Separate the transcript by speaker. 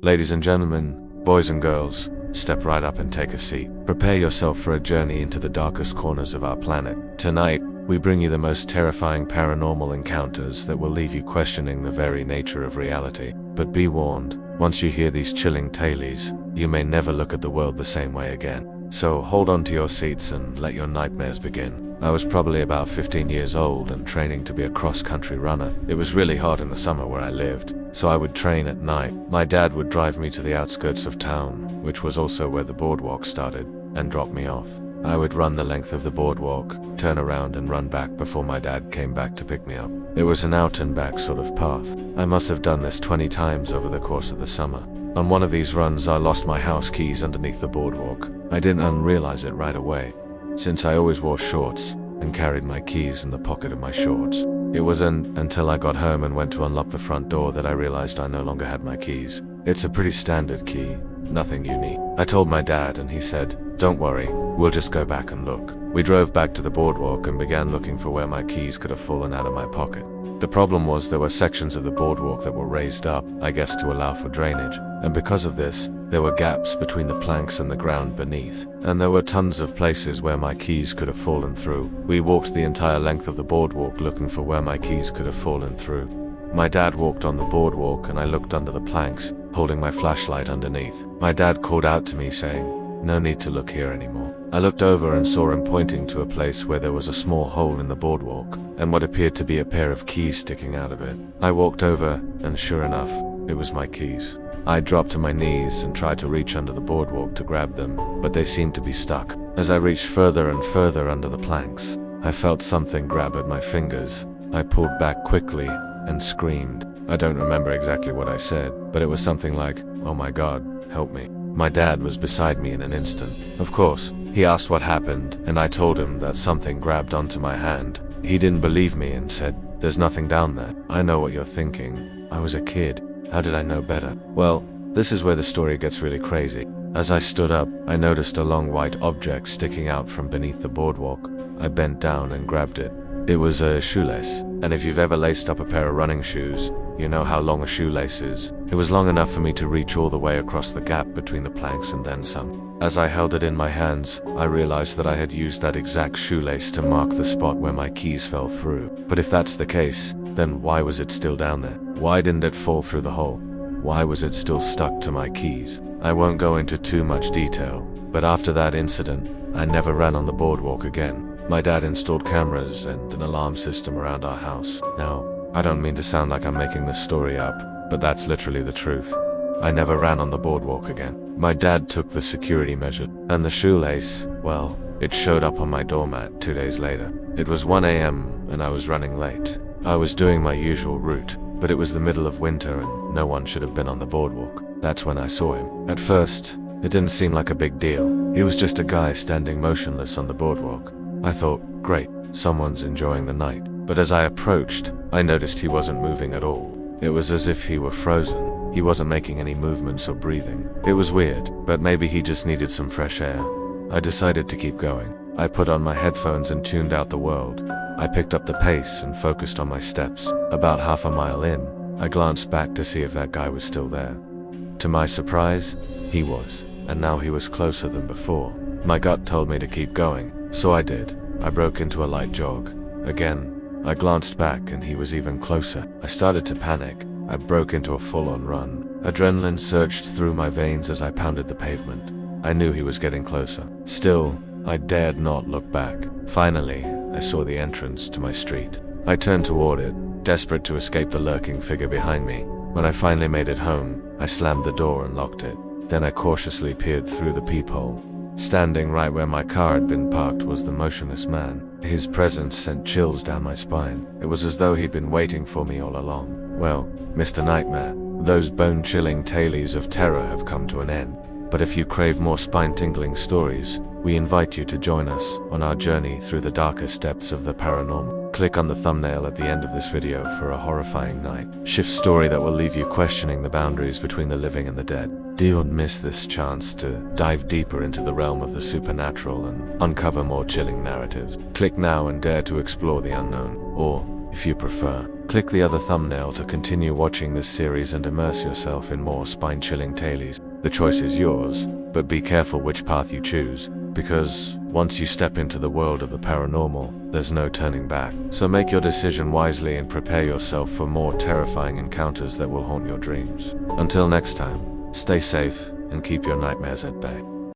Speaker 1: Ladies and gentlemen, boys and girls, step right up and take a seat. Prepare yourself for a journey into the darkest corners of our planet. Tonight, we bring you the most terrifying paranormal encounters that will leave you questioning the very nature of reality. But be warned, once you hear these chilling tales, you may never look at the world the same way again. So hold on to your seats and let your nightmares begin. I was probably about 15 years old and training to be a cross-country runner. It was really hot in the summer where I lived, so I would train at night. My dad would drive me to the outskirts of town, which was also where the boardwalk started, and drop me off. I would run the length of the boardwalk, turn around and run back before my dad came back to pick me up. It was an out and back sort of path. I must have done this 20 times over the course of the summer. On one of these runs, I lost my house keys underneath the boardwalk. I didn't realize it right away, since I always wore shorts and carried my keys in the pocket of my shorts. It wasn't until I got home and went to unlock the front door that I realized I no longer had my keys. It's a pretty standard key, nothing unique. I told my dad and he said, "Don't worry, we'll just go back and look." We drove back to the boardwalk and began looking for where my keys could have fallen out of my pocket. The problem was there were sections of the boardwalk that were raised up, I guess to allow for drainage, and because of this, there were gaps between the planks and the ground beneath, and there were tons of places where my keys could have fallen through. We walked the entire length of the boardwalk looking for where my keys could have fallen through. My dad walked on the boardwalk and I looked under the planks, holding my flashlight underneath. My dad called out to me saying, "No need to look here anymore." I looked over and saw him pointing to a place where there was a small hole in the boardwalk, and what appeared to be a pair of keys sticking out of it. I walked over, and sure enough, it was my keys. I dropped to my knees and tried to reach under the boardwalk to grab them, but they seemed to be stuck. As I reached further and further under the planks, I felt something grab at my fingers. I pulled back quickly and screamed. I don't remember exactly what I said, but it was something like, "Oh my God, help me." My dad was beside me in an instant. Of course, he asked what happened, and I told him that something grabbed onto my hand. He didn't believe me and said, "There's nothing down there." I know what you're thinking. I was a kid. How did I know better? Well, this is where the story gets really crazy. As I stood up, I noticed a long white object sticking out from beneath the boardwalk. I bent down and grabbed it. It was a shoelace, and if you've ever laced up a pair of running shoes, you know how long a shoelace is. It was long enough for me to reach all the way across the gap between the planks and then some. As I held it in my hands, I realized that I had used that exact shoelace to mark the spot where my keys fell through. But if that's the case, then why was it still down there? Why didn't it fall through the hole? Why was it still stuck to my keys? I won't go into too much detail, but after that incident, I never ran on the boardwalk again. My dad installed cameras and an alarm system around our house. Now, I don't mean to sound like I'm making this story up, but that's literally the truth. I never ran on the boardwalk again. My dad took the security measure, and the shoelace, well, it showed up on my doormat 2 days later. It was 1 a.m. and I was running late. I was doing my usual route, but it was the middle of winter and no one should have been on the boardwalk. That's when I saw him. At first, it didn't seem like a big deal. He was just a guy standing motionless on the boardwalk. I thought, great, someone's enjoying the night. But as I approached, I noticed he wasn't moving at all. It was as if he were frozen. He wasn't making any movements or breathing. It was weird, but maybe he just needed some fresh air. I decided to keep going. I put on my headphones and tuned out the world. I picked up the pace and focused on my steps. About half a mile in, I glanced back to see if that guy was still there. To my surprise, he was, and now he was closer than before. My gut told me to keep going, so I did. I broke into a light jog. Again, I glanced back and he was even closer. I started to panic. I broke into a full-on run. Adrenaline surged through my veins as I pounded the pavement. I knew he was getting closer. Still, I dared not look back. Finally, I saw the entrance to my street. I turned toward it, desperate to escape the lurking figure behind me. When I finally made it home, I slammed the door and locked it. Then I cautiously peered through the peephole. Standing right where my car had been parked was the motionless man. His presence sent chills down my spine. It was as though he'd been waiting for me all along. Well, Mr. Nightmare, those bone-chilling tales of terror have come to an end. But if you crave more spine-tingling stories, we invite you to join us on our journey through the darkest depths of the paranormal. Click on the thumbnail at the end of this video for a horrifying night shift story that will leave you questioning the boundaries between the living and the dead. Do not miss this chance to dive deeper into the realm of the supernatural and uncover more chilling narratives. Click now and dare to explore the unknown. Or, if you prefer. Click the other thumbnail to continue watching this series and immerse yourself in more spine-chilling tales. The choice is yours, but be careful which path you choose, because once you step into the world of the paranormal, there's no turning back. So make your decision wisely and prepare yourself for more terrifying encounters that will haunt your dreams. Until next time, stay safe and keep your nightmares at bay.